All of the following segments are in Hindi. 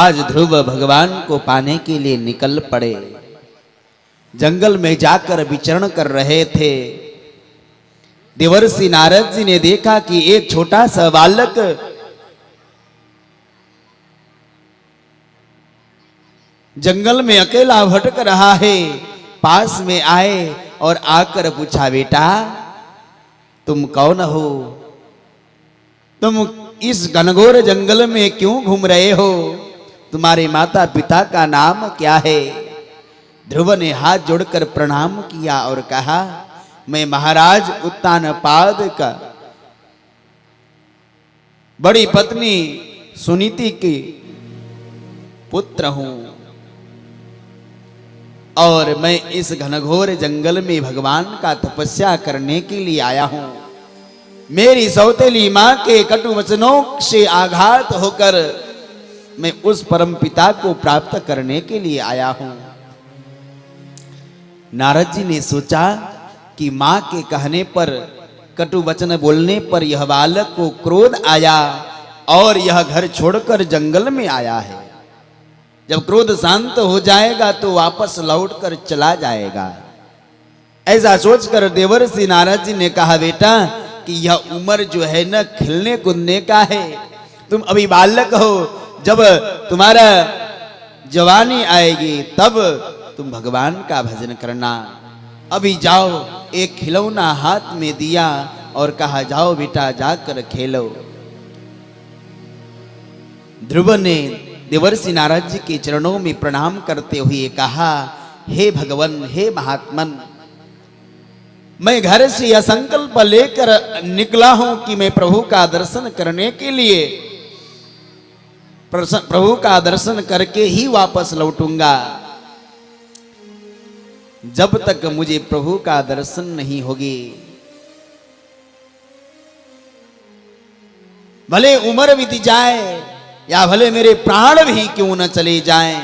आज ध्रुव भगवान को पाने के लिए निकल पड़े। जंगल में जाकर विचरण कर रहे थे। देवर्षि नारद जी ने देखा कि एक छोटा सा बालक जंगल में अकेला भटक रहा है। पास में आए और आकर पूछा, बेटा तुम कौन हो? तुम इस घनघोर जंगल में क्यों घूम रहे हो? तुम्हारे माता पिता का नाम क्या है? ध्रुव ने हाथ जोड़कर प्रणाम किया और कहा, मैं महाराज उत्तानपाद का बड़ी पत्नी सुनीति के पुत्र हूं और मैं इस घनघोर जंगल में भगवान का तपस्या करने के लिए आया हूं। मेरी सौतेली मां के कटु वचनों से आघात होकर मैं उस परम पिता को प्राप्त करने के लिए आया हूं। नारद जी ने सोचा कि मां के कहने पर, कटु वचन बोलने पर यह बालक को क्रोध आया और यह घर छोड़कर जंगल में आया है। जब क्रोध शांत हो जाएगा तो वापस लौटकर चला जाएगा। ऐसा सोचकर देवर्षि नारद जी ने कहा, बेटा कि यह उम्र जो है ना खेलने कूदने का है। तुम अभी बालक हो, जब तुम्हारा जवानी आएगी तब तुम भगवान का भजन करना। अभी जाओ। एक खिलौना हाथ में दिया और कहा, जाओ बेटा जाकर खेलो। ध्रुव ने देवर्षि नारद जी के चरणों में प्रणाम करते हुए कहा, हे भगवान, हे महात्मन, मैं घर से यह संकल्प लेकर निकला हूं कि मैं प्रभु का दर्शन करने के लिए, प्रभु का दर्शन करके ही वापस लौटूंगा। जब तक मुझे प्रभु का दर्शन नहीं होगी, भले उम्र बीत जाए या भले मेरे प्राण भी क्यों न चले जाएं,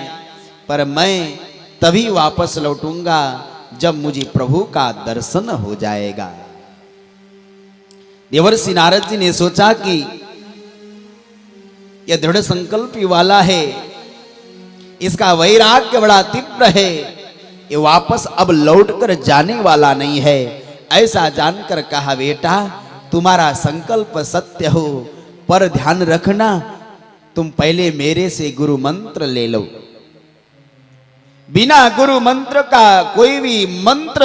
पर मैं तभी वापस लौटूंगा जब मुझे प्रभु का दर्शन हो जाएगा। देवर्षि नारद जी ने सोचा कि यह दृढ़ संकल्प वाला है, इसका वैराग्य बड़ा तीव्र है, ये वापस अब लौटकर जाने वाला नहीं है। ऐसा जानकर कहा, बेटा तुम्हारा संकल्प सत्य हो, पर ध्यान रखना तुम पहले मेरे से गुरु मंत्र ले लो। बिना गुरु मंत्र का कोई भी मंत्र,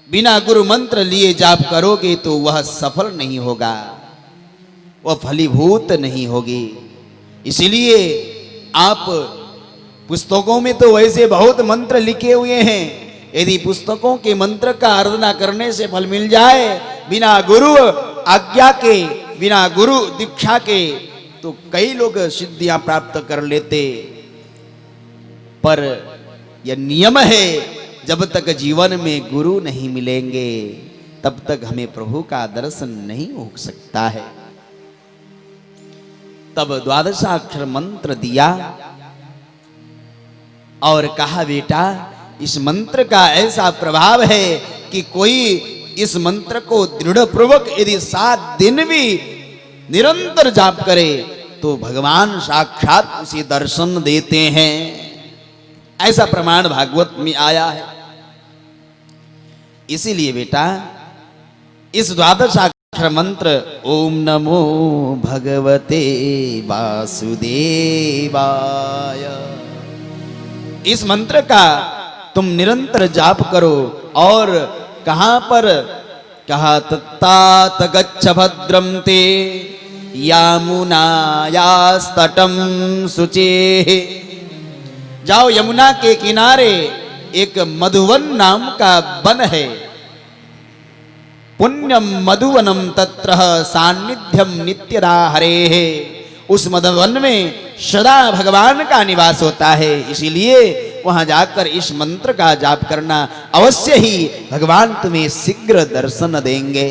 बिना गुरु मंत्र लिए जाप करोगे तो वह सफल नहीं होगा, वह फलीभूत नहीं होगी। इसलिए आप पुस्तकों में तो वैसे बहुत मंत्र लिखे हुए हैं, यदि पुस्तकों के मंत्र का आराधना करने से फल मिल जाए बिना गुरु आज्ञा के, बिना गुरु दीक्षा के, तो कई लोग सिद्धियां प्राप्त कर लेते। पर यह नियम है, जब तक जीवन में गुरु नहीं मिलेंगे तब तक हमें प्रभु का दर्शन नहीं हो सकता है। तब द्वादशाक्षर मंत्र दिया और कहा, बेटा इस मंत्र का ऐसा प्रभाव है कि कोई इस मंत्र को दृढ़ पूर्वक यदि 7 दिन भी निरंतर जाप करे तो भगवान साक्षात उसे दर्शन देते हैं। ऐसा प्रमाण भागवत में आया है। इसीलिए बेटा इस द्वादशाक्षर मंत्र ओम नमो भगवते वासुदेवाय, इस मंत्र का तुम निरंतर जाप करो। और कहां पर कहा, तत्तात गच्छ भद्रम ते यमुनायास्तटं शुचेः। जाओ यमुना के किनारे एक मधुवन नाम का वन है, पुण्यम मधुवनम तत्र सान्निध्यम नित्यदा हरेः। उस मधुवन में सदा भगवान का निवास होता है, इसीलिए वहां जाकर इस मंत्र का जाप करना, अवश्य ही भगवान तुम्हें शीघ्र दर्शन देंगे।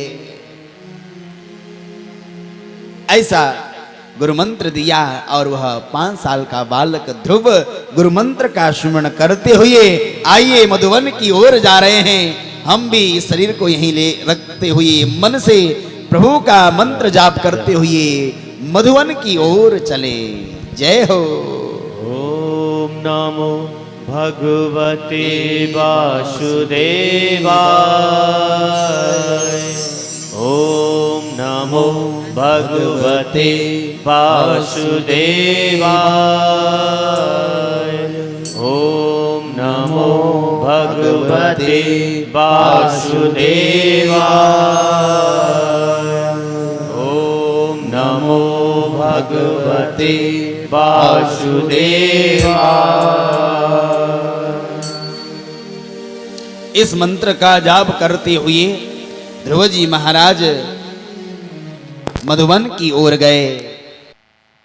ऐसा गुरु मंत्र दिया और वह 5 साल का बालक ध्रुव गुरु मंत्र का स्मरण करते हुए आइए मधुवन की ओर जा रहे हैं। हम भी इस शरीर को यहीं ले रखते हुए मन से प्रभु का मंत्र जाप करते हुए मधुवन की ओर चले। जय हो। ओम नमो भगवते वासुदेवाय। ओम नमो भगवते वासुदेवाय। ओम नमो भगवते वासुदेवाय। ओम नमो भगवते वासुदेवाय। इस मंत्र का जाप करते हुए ध्रुव जी महाराज मधुवन की ओर गए।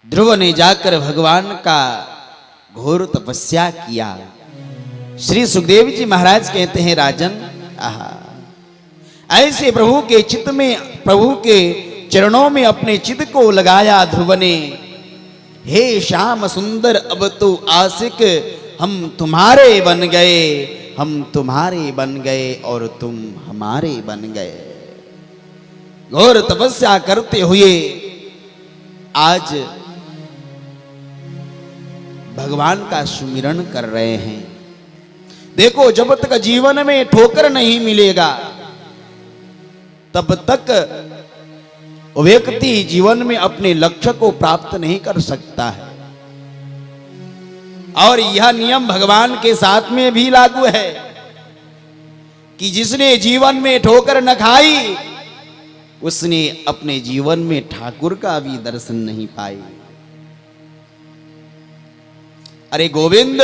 ध्रुव ने जाकर भगवान का घोर तपस्या किया। श्री सुखदेव जी महाराज कहते हैं, राजन, आहा, ऐसे प्रभु के चित्त में, प्रभु के चरणों में अपने चित्त को लगाया ध्रुव ने। हे श्याम सुंदर, अब तो आशिक हम तुम्हारे बन गए, हम तुम्हारे बन गए और तुम हमारे बन गए। घोर तपस्या करते हुए आज भगवान का सुमिरन कर रहे हैं। देखो, जब तक जीवन में ठोकर नहीं मिलेगा तब तक व्यक्ति जीवन में अपने लक्ष्य को प्राप्त नहीं कर सकता है। और यह नियम भगवान के साथ में भी लागू है कि जिसने जीवन में ठोकर न खाई उसने अपने जीवन में ठाकुर का भी दर्शन नहीं पाई। अरे गोविंद,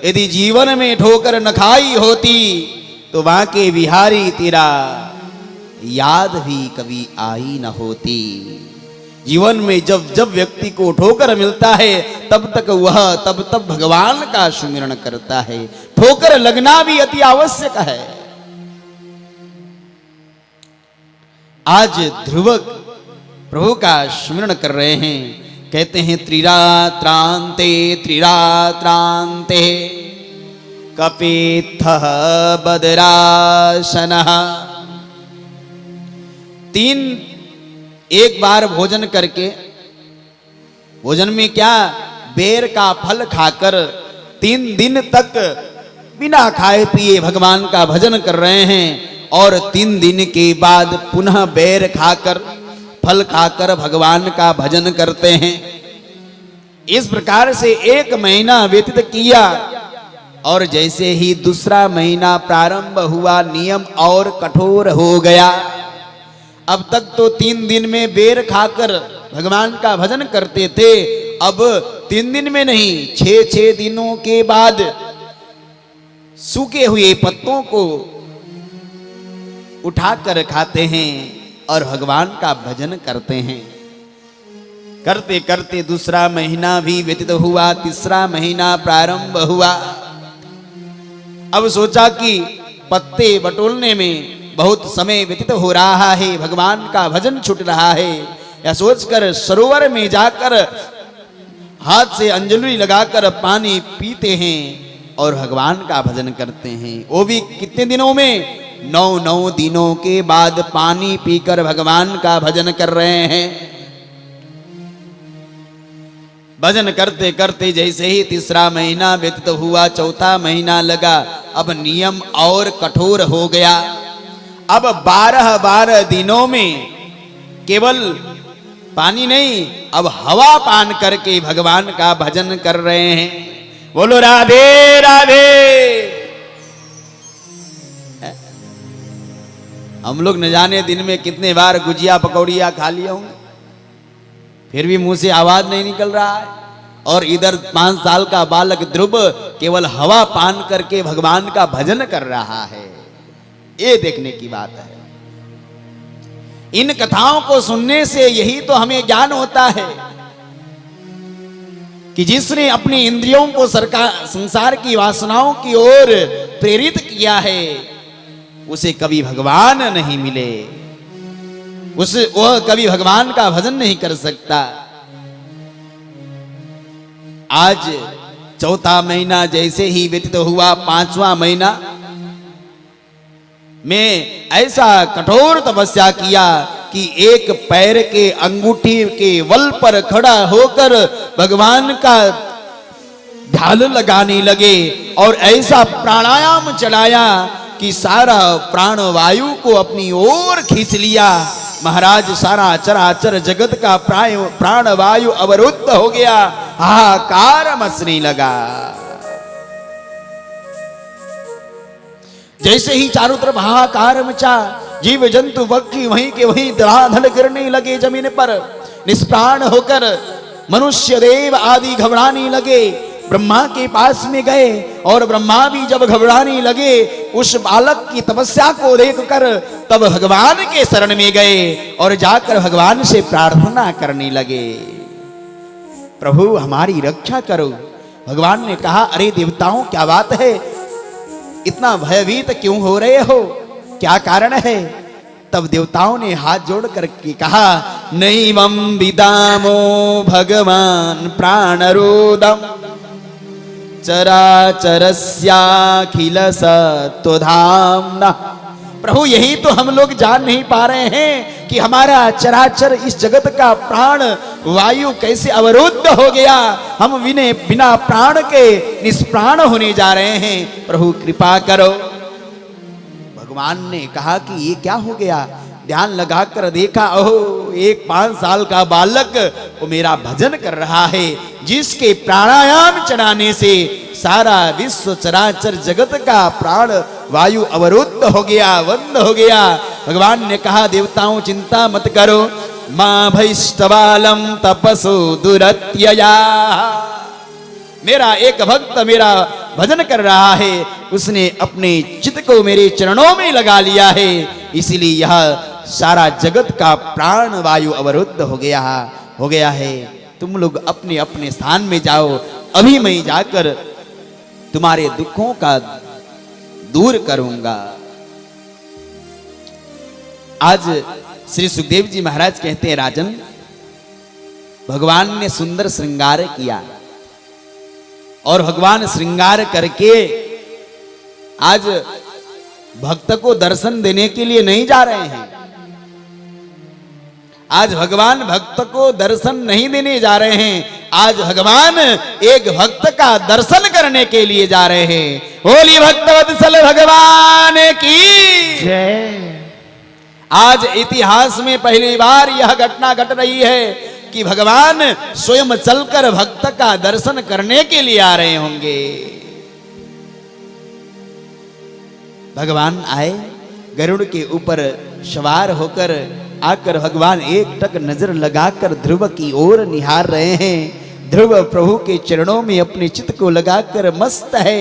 यदि जीवन में ठोकर न खाई होती तो वहां के बिहारी तेरा याद भी कभी आई न होती। जीवन में जब जब व्यक्ति को ठोकर मिलता है तब तक वह तब भगवान का सुमिरन करता है। ठोकर लगना भी अति आवश्यक है। आज ध्रुव प्रभु का स्मरण कर रहे हैं। कहते हैं, त्रिरात्रांते त्रिरात्रांते कपित्थः बदरासनः। एक बार भोजन करके, भोजन में क्या, बेर का फल खाकर 3 दिन तक बिना खाए पिए भगवान का भजन कर रहे हैं। और 3 दिन के बाद पुनः बेर खाकर, फल खाकर भगवान का भजन करते हैं। इस प्रकार से 1 महीना व्यतीत किया और जैसे ही दूसरा महीना प्रारंभ हुआ, नियम और कठोर हो गया। अब तक तो 3 दिन में बेर खाकर भगवान का भजन करते थे, अब 3 दिन में नहीं, 6 दिनों के बाद सूखे हुए पत्तों को उठाकर खाते हैं और भगवान का भजन करते हैं। करते करते दूसरा महीना भी व्यतीत हुआ, तीसरा महीना प्रारंभ हुआ। अब सोचा कि पत्ते बटोरने में बहुत समय व्यतीत हो रहा है, भगवान का भजन छूट रहा है। या सोचकर सरोवर में जाकर हाथ से अंजलि लगाकर पानी पीते हैं और भगवान का भजन करते हैं। वो भी कितने दिनों में? 9 दिनों के बाद पानी पीकर भगवान का भजन कर रहे हैं। भजन करते करते जैसे ही तीसरा महीना व्यतीत हुआ, चौथा महीना लगा, अब नियम और कठोर हो गया। अब 12 दिनों में केवल पानी नहीं, अब हवा पान करके भगवान का भजन कर रहे हैं। बोलो राधे राधे। हम लोग न जाने दिन में कितने बार गुजिया पकौड़िया खा लिए होंगे, फिर भी मुंह से आवाज नहीं निकल रहा है। और इधर 5 साल का बालक ध्रुव केवल हवा पान करके भगवान का भजन कर रहा है। ये देखने की बात है। इन कथाओं को सुनने से यही तो हमें ज्ञान होता है कि जिसने अपनी इंद्रियों को संसार की वासनाओं की ओर प्रेरित किया है उसे कभी भगवान नहीं मिले, वह कभी भगवान का भजन नहीं कर सकता। आज चौथा महीना जैसे ही व्यतीत हुआ, 5वां महीना में ऐसा कठोर तपस्या किया कि एक पैर के अंगूठी के बल पर खड़ा होकर भगवान का ध्यान लगाने लगे और ऐसा प्राणायाम चलाया कि सारा प्राणवायु को अपनी ओर खींच लिया। महाराज सारा चराचर जगत का प्राणवायु अवरुद्ध हो गया, हाहाकार मचने लगा। जैसे ही चारों तरफ हाहाकार मचा, जीव जंतु पक्षी वहीं के वहीं धड़ाधड़ गिरने लगे जमीन पर, निष्प्राण होकर मनुष्य देव आदि घबराने लगे। ब्रह्मा के पास में गए और ब्रह्मा भी जब घबराने लगे, उस बालक की तपस्या को देखकर तब भगवान के शरण में गए और जाकर भगवान से प्रार्थना करने लगे, प्रभु हमारी रक्षा करो। भगवान ने कहा, अरे देवताओं क्या बात है, इतना भयभीत क्यों हो रहे हो, क्या कारण है? तब देवताओं ने हाथ जोड़ करके कहा, नैवं विदामो भगवान प्राणरोदम चराचरस्याखिल सत्वधाम्ना। प्रभु यही तो हम लोग जान नहीं पा रहे हैं कि हमारा चराचर इस जगत का प्राण वायु कैसे अवरुद्ध हो गया, हम बिना प्राण के निष्प्राण होने जा रहे हैं, प्रभु कृपा करो। भगवान ने कहा कि ये क्या हो गया? ध्यान लगाकर देखा, ओह एक 5 साल का बालक वो मेरा भजन कर रहा है, जिसके प्राणायाम चढ़ाने से सारा विश्व चराचर जगत का प्राण वायु अवरुद्ध हो गया, बंद हो गया। भगवान ने कहा, देवताओं चिंता मत करो, मां भैष्टवालम तपसो दुरत्यया। मेरा एक भक्त मेरा भजन कर रहा है, उसने अपने चित्त को मेरे चरणों में लगा लिया है, इसीलिए यह सारा जगत का प्राण वायु अवरुद्ध हो गया है। तुम लोग अपने अपने स्थान में जाओ, अभी मैं जाकर तुम्हारे दुखों का दूर करूंगा। आज श्री सुखदेव जी महाराज कहते हैं, राजन भगवान ने सुंदर श्रृंगार किया और भगवान श्रृंगार करके आज भक्त को दर्शन देने के लिए नहीं जा रहे हैं। आज भगवान भक्त को दर्शन नहीं देने जा रहे हैं, आज भगवान एक भक्त का दर्शन करने के लिए जा रहे हैं। होली भक्तवत्सल भगवान की जय। आज इतिहास में पहली बार यह घटना घट रही है कि भगवान स्वयं चलकर भक्त का दर्शन करने के लिए आ रहे होंगे। भगवान आए, गरुड़ के ऊपर सवार होकर आकर भगवान एक टक नजर लगाकर ध्रुव की ओर निहार रहे हैं। ध्रुव प्रभु के चरणों में अपने चित्त को लगाकर मस्त है।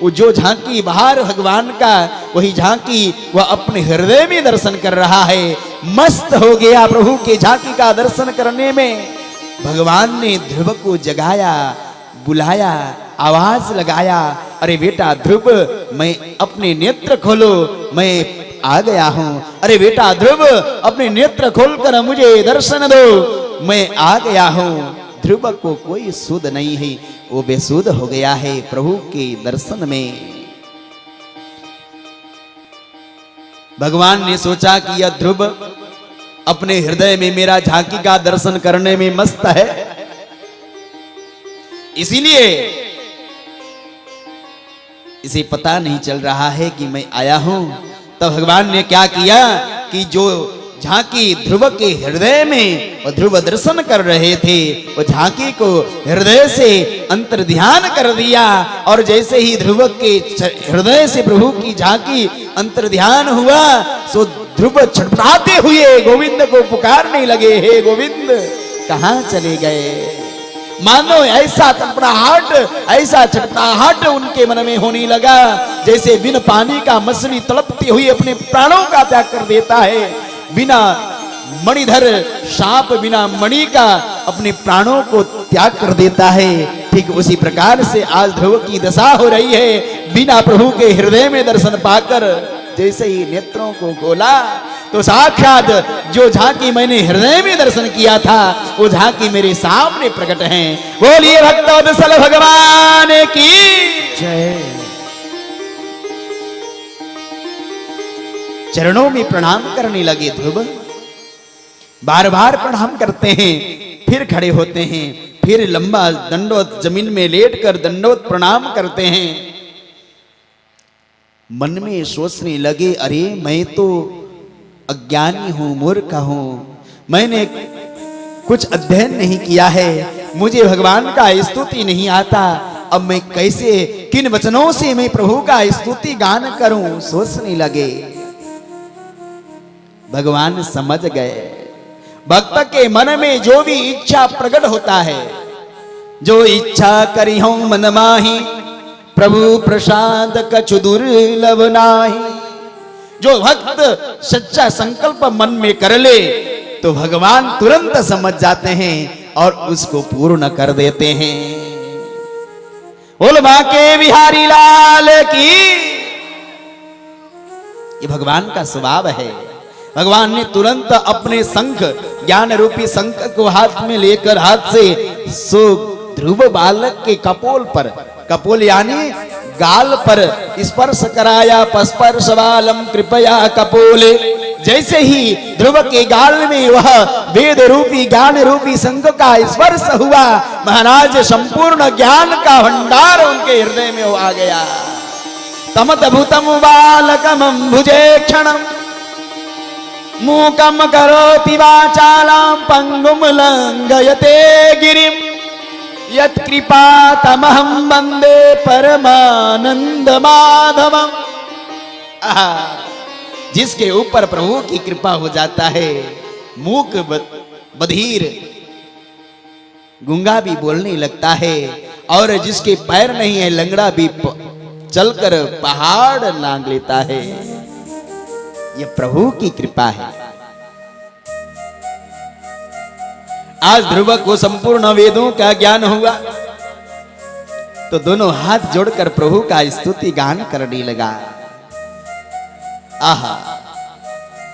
वो जो झांकी बाहर भगवान का, वही झांकी वह अपने हृदय में दर्शन कर रहा है। मस्त हो गया प्रभु के झांकी का दर्शन करने में। भगवान ने ध्रुव को जगाया, बुलाया, आवाज लगाया, अरे बेटा ध्रुव मैं अपने नेत्र खोलो, मैं आ गया हूं। अरे बेटा ध्रुव अपने नेत्र खोलकर मुझे दर्शन दो, मैं आ गया हूं। ध्रुव को कोई सुध नहीं है, वो बेसुध हो गया है प्रभु के दर्शन में। भगवान ने सोचा कि यह ध्रुव अपने हृदय में मेरा झांकी का दर्शन करने में मस्त है, इसीलिए इसे पता नहीं चल रहा है कि मैं आया हूं। तब भगवान ने क्या किया कि जो झांकी ध्रुव के हृदय में वो ध्रुव दर्शन कर रहे थे, वो झांकी को हृदय से अंतर ध्यान कर दिया। और जैसे ही ध्रुव के हृदय से प्रभु की झांकी अंतर ध्यान हुआ, सो ध्रुव छटपटाते हुए गोविंद को पुकारने लगे, हे गोविंद कहां चले गए। मानो ऐसा तड़पड़ाहट, ऐसा छटपटाहट उनके मन में होने लगा, जैसे बिन पानी का मछली तड़पती हुई अपने प्राणों का त्याग कर देता है। बिना मणिधर सांप बिना मणि का अपने प्राणों को त्याग कर देता है। ठीक उसी प्रकार से आज ध्रुव की दशा हो रही है। बिना प्रभु के हृदय में दर्शन पाकर जैसे ही नेत्रों को खोला, तो साक्षात जो झांकी मैंने हृदय में दर्शन किया था, वो झांकी मेरे सामने प्रकट है। बोलिए भक्तवत्सल भगवान की जय। चरणों में प्रणाम करने लगे ध्रुव। बार बार प्रणाम करते हैं, फिर खड़े होते हैं, फिर लंबा दंडवत जमीन में लेटकर दंडवत प्रणाम करते हैं। मन में सोचने लगे, अरे मैं तो अज्ञानी हूं, मूर्ख हूं, मैंने कुछ अध्ययन नहीं किया है, मुझे भगवान का स्तुति नहीं आता, अब मैं कैसे, किन वचनों से मैं प्रभु का स्तुति गान करूं, सोचने लगे। भगवान समझ गए, भक्त के मन में जो भी इच्छा प्रकट होता है, जो इच्छा करी हो मन माही, प्रभु प्रसाद कछु दुर्लभ नाही। जो भक्त सच्चा संकल्प मन में कर ले तो भगवान तुरंत समझ जाते हैं और उसको पूर्ण कर देते हैं। बोल बांके बिहारी लाल की। ये भगवान का स्वभाव है। भगवान ने तुरंत अपने शंख, ज्ञान रूपी शंख को हाथ में लेकर हाथ से सो ध्रुव बालक के कपोल पर, कपोल यानी गाल पर स्पर्श कराया। पस्पर्श बालम कृपया कपोले। जैसे ही ध्रुव के गाल में वह वेद रूपी ज्ञान रूपी शंख का स्पर्श हुआ, महाराज संपूर्ण ज्ञान का भंडार उनके हृदय में आ गया। तमद्भुतम बालकम भुजे क्षणम मूकम करोति वाचालां पंगुम लंघयते गिरिम यत्कृपातमहं वंदे परमानंद माधवम। जिसके ऊपर प्रभु की कृपा हो जाता है, मूक बधिर गूंगा भी बोलने लगता है, और जिसके पैर नहीं है लंगड़ा भी चलकर पहाड़ लांघ लेता है। यह प्रभु की कृपा है। आज ध्रुव को संपूर्ण वेदों का ज्ञान हुआ तो दोनों हाथ जोड़कर प्रभु का स्तुति गान करने लगा। आहा,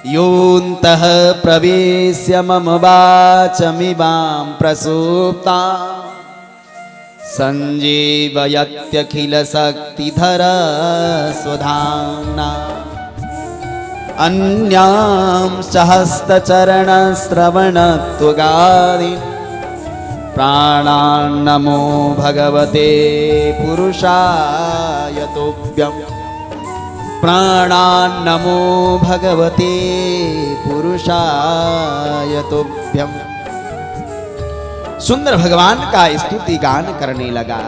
योऽन्तः प्रवेश्य मम वाचमिमां प्रसूप्तां संजीवयत्यखिल शक्तिधरा स्वधाम्ना अन्यांश्च हस्तचरणश्रवणत्वगादीन् प्राणान् नमो भगवते पुरुषाय तुभ्यम्। प्राणान् नमो भगवते पुरुषाय तुभ्यम्। सुंदर भगवान का स्तुति गान करने लगा।